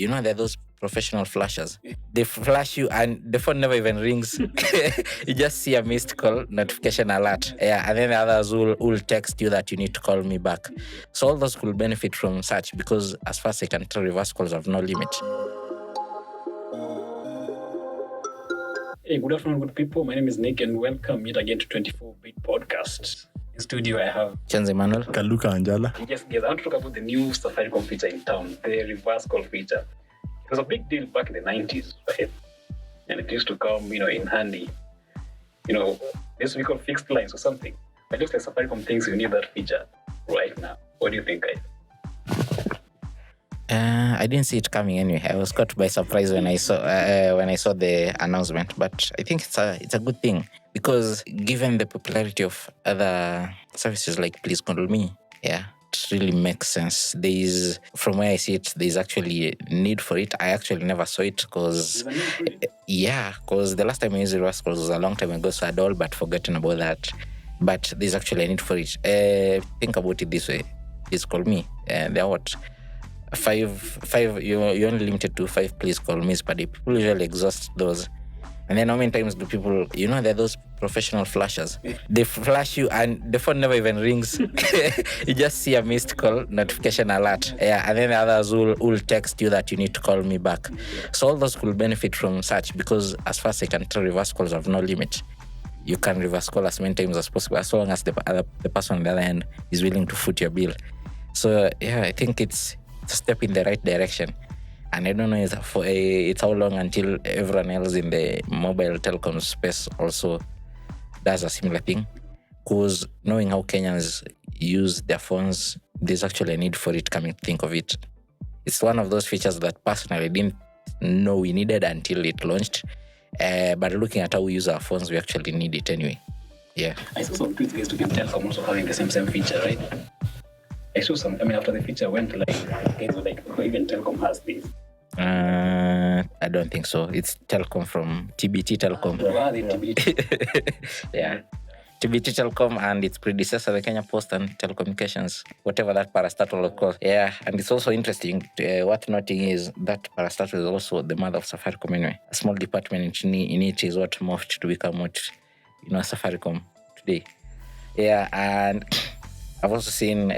there are those professional flashers. They flash you and the phone never even rings. You just see a missed call notification alert. Yeah, and then the others will text you that you need to call me back. So all those could benefit from such, because as far as I can tell, reverse calls have no limit. Hey, good afternoon, good people. My name is Nick, and welcome yet again to 24-Bit Podcast. In studio, I have Chenze Manuel. Kaluka and Chenze. Yes, guys, I want to talk about the new Safaricom feature in town, the reverse call feature. It was a big deal back in the 90s, right? And it used to come, in handy. This we call fixed lines or something. But it looks like Safaricom thinks you need that feature right now. What do you think, guys? I didn't see it coming anyway. I was caught by surprise when I saw the announcement. But I think it's a good thing, because given the popularity of other services like Please Call Me, yeah, it really makes sense. From where I see it, there's actually a need for it. I actually never saw it because the last time I used reverse calls was a long time ago, so I'd all but forgotten about that. But there's actually a need for it. Think about it this way: Please Call Me. They're what? Five. You're only limited to 5 please call me's per day. People usually exhaust those. And then how many times do people, there are those professional flashers. They flash you and the phone never even rings. You just see a missed call notification alert. Yeah, and then the others will text you that you need to call me back. So all those could benefit from such, because as far as I can tell, reverse calls have no limit. You can reverse call as many times as possible, as long as the person on the other end is willing to foot your bill. So yeah, I think it's a step in the right direction. And I don't know it's how long until everyone else in the mobile telecom space also does a similar thing. Because knowing how Kenyans use their phones, there's actually a need for it, coming to think of it. It's one of those features that personally I didn't know we needed until it launched. But looking at how we use our phones, we actually need it anyway. Yeah. I saw some tweets to get Telcom also having the same feature, right? I saw after the feature went guys were like, oh, even Telcom has this. I don't think so. It's Telcom from TBT Telecom. TBT. Yeah. TBT Telecom and its predecessor, the Kenya Post and Telecommunications, whatever that parastatal of course. Yeah, and it's also interesting. Worth noting is that parastatal is also the mother of Safaricom anyway. A small department in it is what morphed to become what, Safaricom today. Yeah, and I've also seen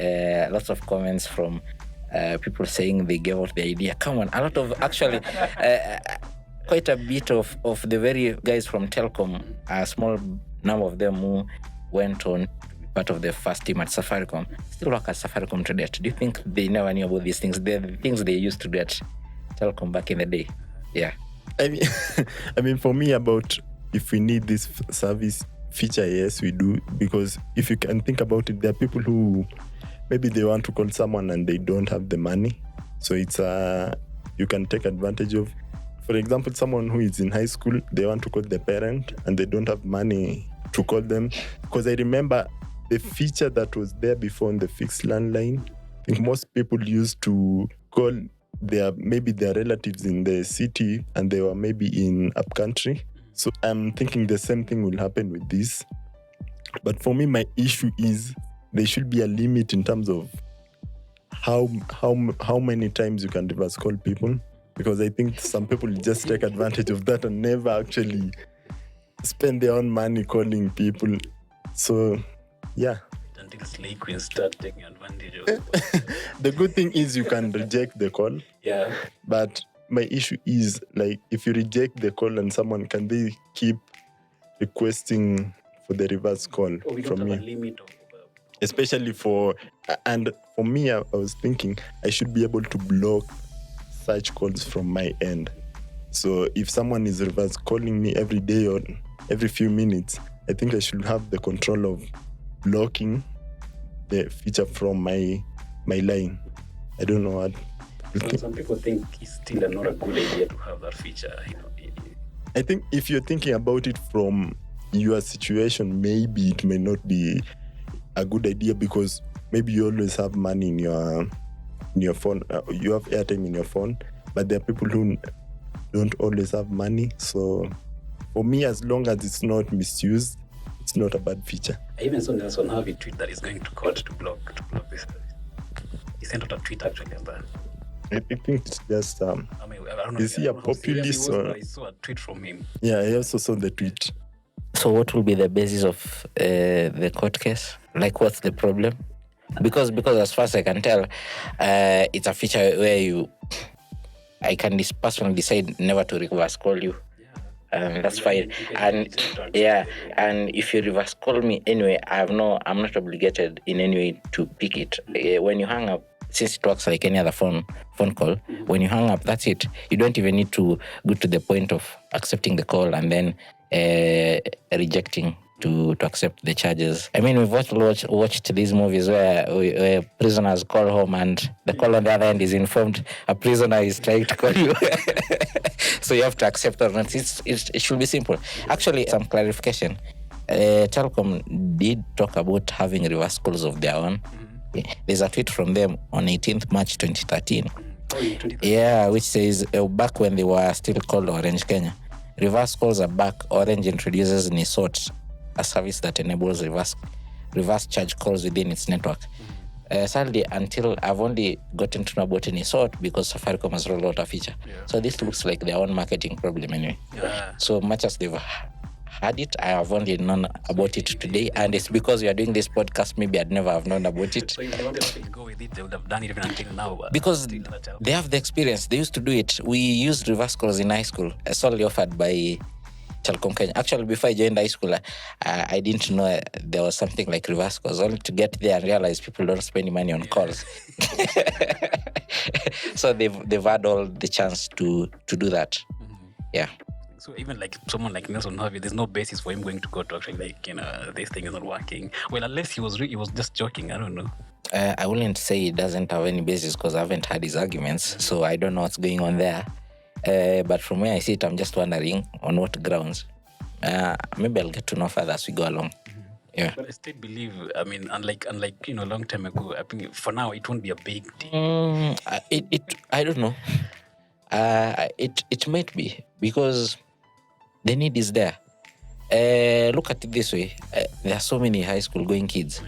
lots of comments from people saying they gave out the idea. Come on, a lot of actually, quite a bit of the very guys from Telcom, a small number of them who went on to be part of the first team at Safaricom, still work at Safaricom today. Do you think they never knew about these things? They're the things they used to do at Telcom back in the day. Yeah. I mean, for me, about if we need this service feature, yes, we do, because if you can think about it, there are people who maybe they want to call someone and they don't have the money, so it's you can take advantage of. For example, someone who is in high school, they want to call the parent and they don't have money to call them, because I remember the feature that was there before on the fixed landline. I think most people used to call their relatives in the city and they were maybe in upcountry. So I'm thinking the same thing will happen with this. But for me, my issue is there should be a limit in terms of how many times you can reverse call people. Because I think some people just take advantage of that and never actually spend their own money calling people. So, yeah. Until slay queens start taking advantage of The good thing is you can reject the call. Yeah. But my issue is, like, if you reject the call and someone, can they keep requesting for the reverse call from me? A limit of, especially for me, I was thinking I should be able to block such calls from my end. So if someone is reverse calling me every day or every few minutes, I think I should have the control of blocking the feature from my line. I don't know what. Some people think it's still not a good idea to have that feature. I think if you're thinking about it from your situation, maybe it may not be a good idea, because maybe you always have money in your phone. You have airtime in your phone, but there are people who don't always have money. So for me, as long as it's not misused, it's not a bad feature. I even saw Nelson have a tweet that is going to court to block this. He sent out a tweet actually on that. I think it's just I mean, I don't know. Is he a populist or? I saw a tweet from him. Yeah, I also saw the tweet. So what will be the basis of the court case? Like, what's the problem? Because as far as I can tell, it's a feature where I can personally decide never to reverse call you. That's fine. And if you reverse call me anyway, I'm not obligated in any way to pick it. When you hang up, since it works like any other phone call, when you hang up, that's it. You don't even need to go to the point of accepting the call and then rejecting to accept the charges. I mean, we've watched these movies where prisoners call home and the call on the other end is informed a prisoner is trying to call you. So you have to accept or not. It should be simple. Actually, some clarification. Telecom did talk about having reverse calls of their own. There's a tweet from them on 18th March 2013. Yeah, which says, back when they were still called Orange Kenya, reverse calls are back. Orange introduces Nisot, a service that enables reverse charge calls within its network. Sadly, until I've only gotten to know about Nisot because Safaricom has rolled out a feature. So this looks like their own marketing problem anyway. So much as they've had it, I have only known about it today, and it's because we are doing this podcast. Maybe I'd never have known about it. So if they wanted to go with it, they would have done it even until now. Because they have the experience. They used to do it. We used reverse calls in high school, solely offered by Telecom Kenya. Actually, before I joined high school, I didn't know there was something like reverse calls, only to get there and realize people don't spend money on calls. So they've had all the chance to do that. Yeah. So even like someone like Nelson Harvey, there's no basis for him going to court to actually this thing is not working. Well, unless he was just joking. I don't know. I wouldn't say it doesn't have any basis because I haven't heard his arguments, so I don't know what's going on there. But from where I see it, I'm just wondering on what grounds. Maybe I'll get to know further as we go along. Yeah. But I still believe, I mean, unlike a long time ago, I think for now it won't be a big deal. I don't know. It might be because the need is there. Look at it this way. There are so many high school going kids.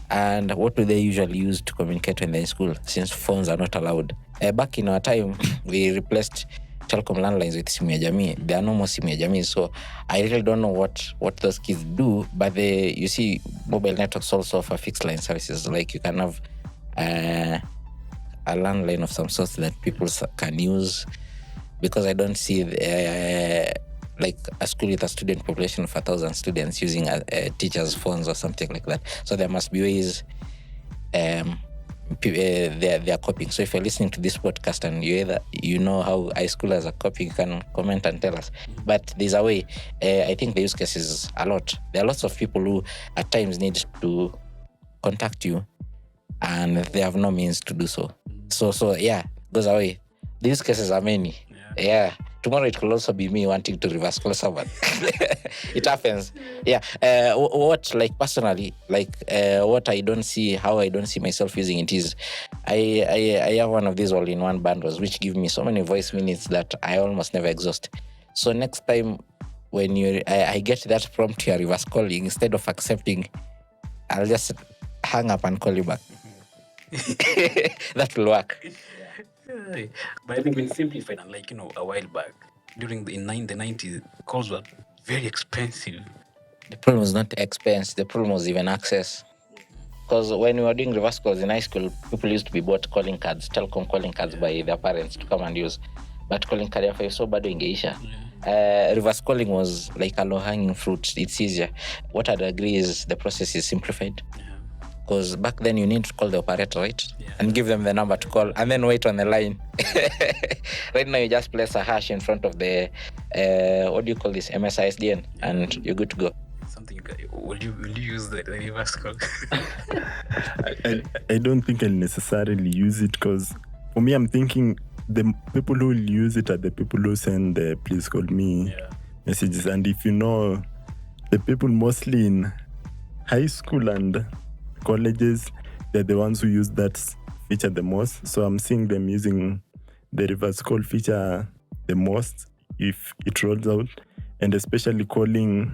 And what do they usually use to communicate when they're in school, since phones are not allowed? Back in our time, we replaced telecom landlines with simu ya jamii. There are no more simu ya jamii, so I really don't know what those kids do. But you see, mobile networks also offer fixed line services. Like you can have a landline of some sort that people can use. Because I don't see like a school with a student population of 1,000 students using teachers' phones or something like that. So there must be ways they are coping. So if you're listening to this podcast and you know how high schoolers are coping, you can comment and tell us. But there's a way. I think the use case is a lot. There are lots of people who at times need to contact you and they have no means to do so. So yeah, goes away. The use cases are many. Yeah. Tomorrow it could also be me wanting to reverse call someone. It happens. Yeah. What, like personally, what how I don't see myself using it is I have one of these all-in-one bundles which give me so many voice minutes that I almost never exhaust. So next time when I get that prompt to your reverse calling, instead of accepting, I'll just hang up and call you back. That will work. But I think when simplified, and like a while back, during the 90s, calls were very expensive. The problem was not expense. The problem was even access. Because when we were doing reverse calls in high school, people used to be bought calling cards, telecom calling cards by their parents to come and use. But calling card if so bad ingeisha. Reverse calling was like a low-hanging fruit. It's easier. What I'd agree is the process is simplified. Because back then you need to call the operator, right? And give them the number to call and then wait on the line. Right now you just place a hash in front of the, what do you call this, MSISDN, and you're good to go. Something, will you use the reverse call? I don't think I'll necessarily use it because for me, I'm thinking the people who will use it are the people who send the please call me messages. And if you know, the people mostly in high school and colleges, they're the ones who use that feature the most. So I'm seeing them using the reverse call feature the most if it rolls out, and especially calling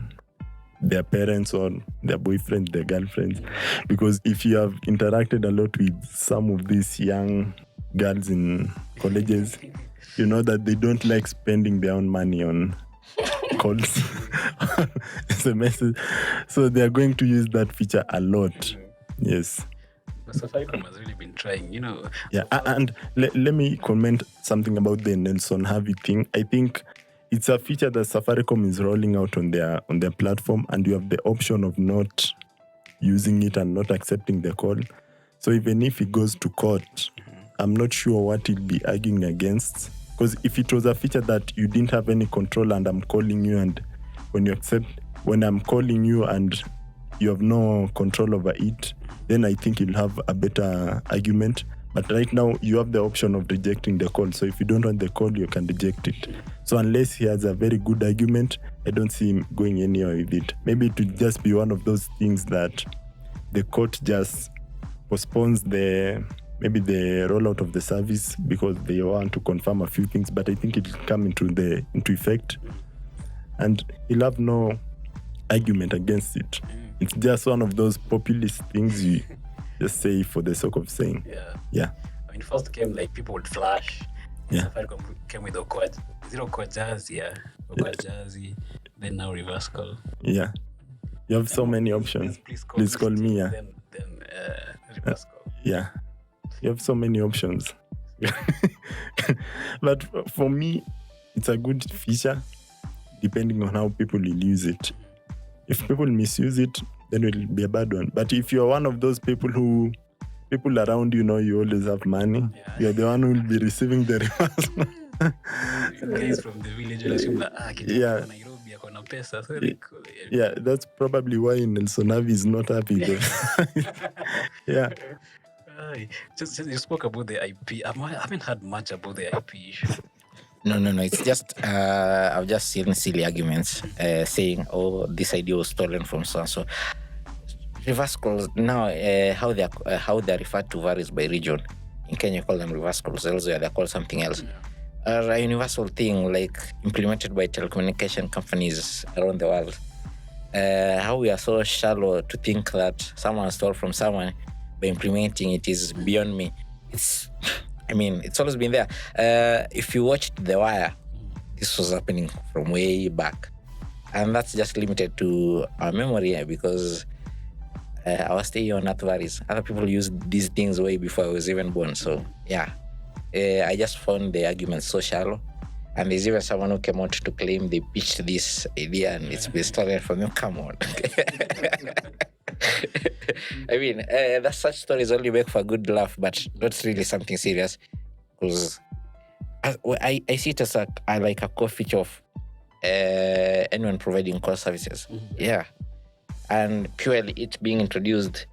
their parents or their boyfriend, their girlfriends. Because if you have interacted a lot with some of these young girls in colleges, you know that they don't like spending their own money on calls, SMSs. So they are going to use that feature a lot. Yes. But Safaricom has really been trying, Yeah, and let me comment something about the Nelson Harvey thing. I think it's a feature that Safaricom is rolling out on their platform, and you have the option of not using it and not accepting the call. So even if it goes to court, I'm not sure what he'll be arguing against. Because if it was a feature that you didn't have any control and I'm calling you, and when I'm calling you and you have no control over it, then I think you'll have a better argument. But right now, you have the option of rejecting the call. So if you don't want the call, you can reject it. So unless he has a very good argument, I don't see him going anywhere with it. Maybe it would just be one of those things that the court just postpones maybe the rollout of the service because they want to confirm a few things. But I think it will come into effect, and he'll have no argument against it. It's just one of those populist things you just say for the sake of saying. Yeah. When it first came, like, people would flash. Yeah. Safaricom came with Okwa. Is it Okwa Jazzy? Yeah. Okwa Jazzy. Then now reverse call. Yeah. You have so many options. Please call me. Yeah. Then reverse call. Yeah. You have so many options. But for me, it's a good feature depending on how people will use it. If people misuse it, then it will be a bad one. But if you're one of those people around you know you always have money, you're the one who will be receiving the reverse. Guys from the village will assume that Nairobi akona pesa, so they cool. Yeah, that's probably why Nelson Harvey is not happy. Yeah. Just you spoke about the IP. I haven't heard much about the IP issue. No. It's just I've just seen silly arguments saying, "Oh, this idea was stolen from so and so." Reverse calls now, how they're referred to varies by region. In Kenya, you call them reverse calls. Elsewhere, they call something else. A universal thing like implemented by telecommunication companies around the world. How we are so shallow to think that someone stole from someone by implementing it is beyond me. It's always been there. If you watched The Wire, this was happening from way back. And that's just limited to our memory because our stay on Earth varies. Other people used these things way before I was even born. So, yeah. I just found the argument so shallow. And there's even someone who came out to claim they pitched this idea and it's been stolen from them. Come on. That such stories only make for a good laugh, but not really something serious. Because I see it as like a core feature of anyone providing call services. Yeah. And purely it being introduced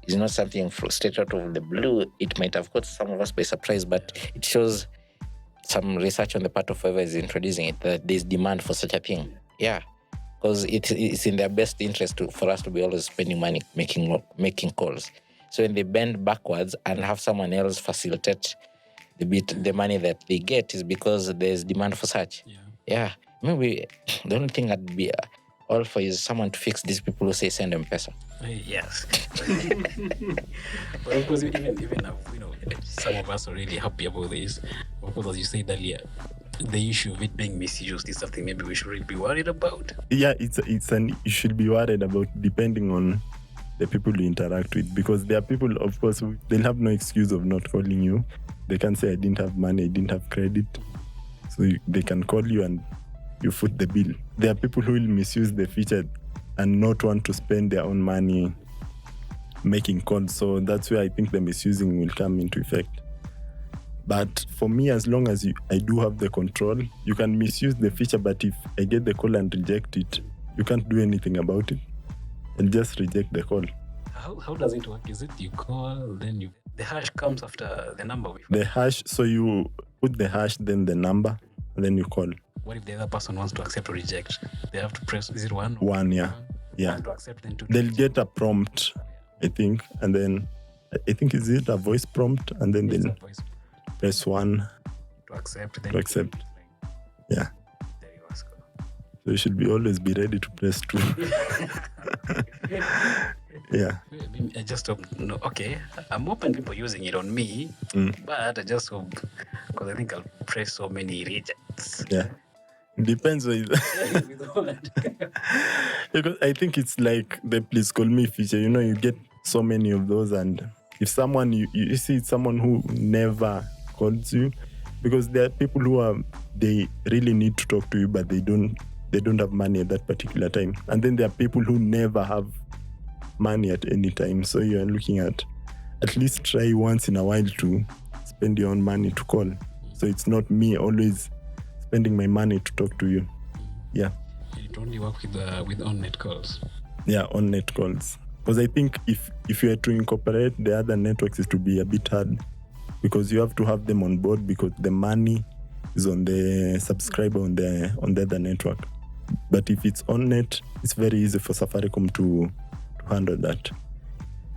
is not something straight out of the blue. It might have caught some of us by surprise, but it shows some research on the part of whoever is introducing it that there's demand for such a thing. Yeah. Because it's in their best interest for us to be always spending money making calls. So when they bend backwards and have someone else facilitate the money that they get is because there's demand for such. Yeah. Maybe the only thing I'd be all for is someone to fix these people who say send them pesa. Yes. But of course, even some of us are really happy about this. Of course, as you said earlier, the issue of it being misused is something maybe we should really be worried about. Yeah, you should be worried about depending on the people you interact with, because there are people, of course, they'll have no excuse of not calling you. They can say, I didn't have money, I didn't have credit. So they can call you and you foot the bill. There are people who will misuse the feature and not want to spend their own money making calls. So that's where I think the misusing will come into effect. But for me, as long as I do have the control, you can misuse the feature, but if I get the call and reject it, you can't do anything about it. And just reject the call. How does it work? Is it you call, then the hash comes after the number? The hash, so you put the hash, then the number, and then you call. What if the other person wants to accept or reject? They have to press, is it one? One, yeah. Yeah. To accept, then they'll get a prompt, I think, and then I think is it a voice prompt, and then they'll press one to accept. Yeah. So you should always be ready to press two. Yeah. I just hope, no, okay, I'm open to people using it on me, but I just hope, because I think I'll press so many rejects. Yeah. Depends on because I think it's like the please call me feature. You get so many of those, and if someone you see it's someone who never calls you, because there are people who they really need to talk to you, but they don't have money at that particular time. And then there are people who never have money at any time. So you are looking at least try once in a while to spend your own money to call. So it's not me always spending my money to talk to you. Yeah. It only work with on-net calls. Yeah, on-net calls. Because I think if you are to incorporate the other networks, it will be a bit hard, because you have to have them on board, because the money is on the subscriber on the other network. But if it's on-net, it's very easy for Safaricom to handle that.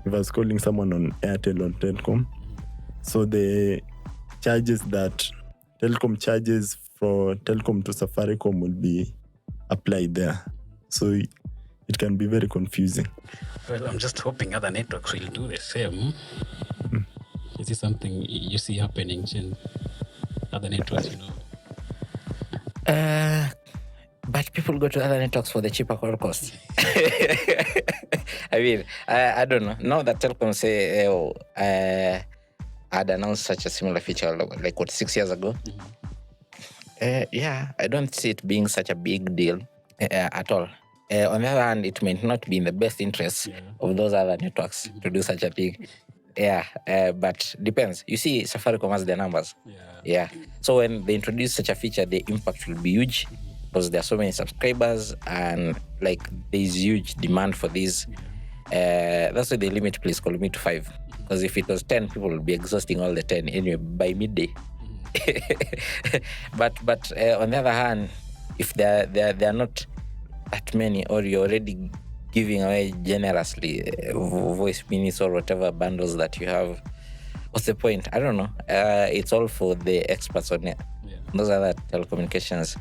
If I was calling someone on Airtel or Telcom, so the charges that Telcom charges for Telcom to Safaricom will be applied there. So it can be very confusing. Well, I'm just hoping other networks will do the same. Is this something you see happening in other networks, But people go to other networks for the cheaper call cost. I mean, I don't know. Now that Telcom say I'd announced such a similar feature like 6 years ago. Yeah, I don't see it being such a big deal at all. On the other hand, it might not be in the best interest of those other networks to do such a thing. Yeah, but depends. You see, Safaricom has their numbers. Yeah. So when they introduce such a feature, the impact will be huge, because there are so many subscribers and like there's huge demand for these. That's why they limit please call me to 5. Because if it was 10, people would be exhausting all the 10 anyway by midday. But on the other hand, if there are not that many, or you're already giving away generously voice minutes or whatever bundles that you have, what's the point? I don't know. It's all for the experts on it. Those other telecommunications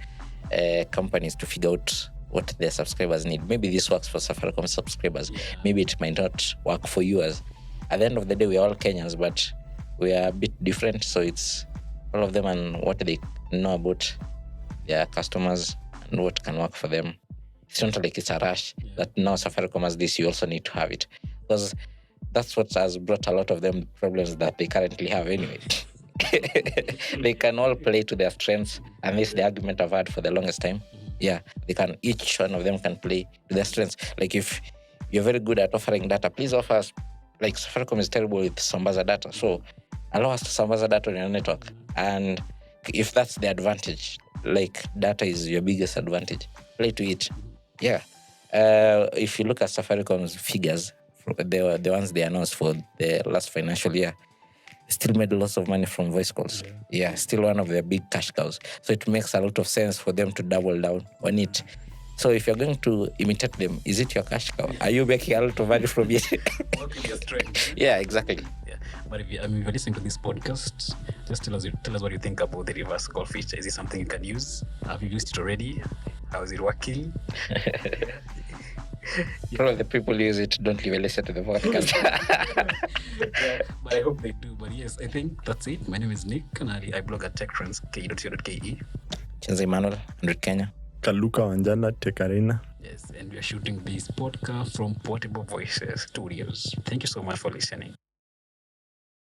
companies to figure out what their subscribers need. Maybe this works for Safaricom subscribers. Maybe it might not work for you. As at the end of the day, we are all Kenyans, but we are a bit different. So it's all of them and what they know about their customers and what can work for them. It's not like it's a rush that now Safaricom has this, you also need to have it. Because that's what has brought a lot of them problems that they currently have anyway. They can all play to their strengths, and this is the argument I've had for the longest time. Yeah, each one of them can play to their strengths. Like if you're very good at offering data, please offer us. Like Safaricom is terrible with Sambaza data, so allow us to Sambaza data on your network. And if that's the advantage, like data is your biggest advantage, play to it. Yeah. If you look at Safaricom's figures, the ones they announced for the last financial year, still made lots of money from voice calls. Yeah, still one of their big cash cows. So it makes a lot of sense for them to double down on it. So if you're going to imitate them, is it your cash cow? Are you making a lot of money from it? Yeah, exactly. Yeah. But if you're listening to this podcast, just tell us what you think about the reverse call feature. Is it something you can use? Have you used it already? How is it working? Probably the people who use it don't even listen to the podcast. But I hope they do. But yes, I think that's it. My name is Nick, and I blog at techtrends.co.ke. Chenze Emmanuel, 100 Kenya. Kaluka and Chenze, Tekarina. Yes, and we are shooting this podcast from Portable Voices Studios. Thank you so much for listening.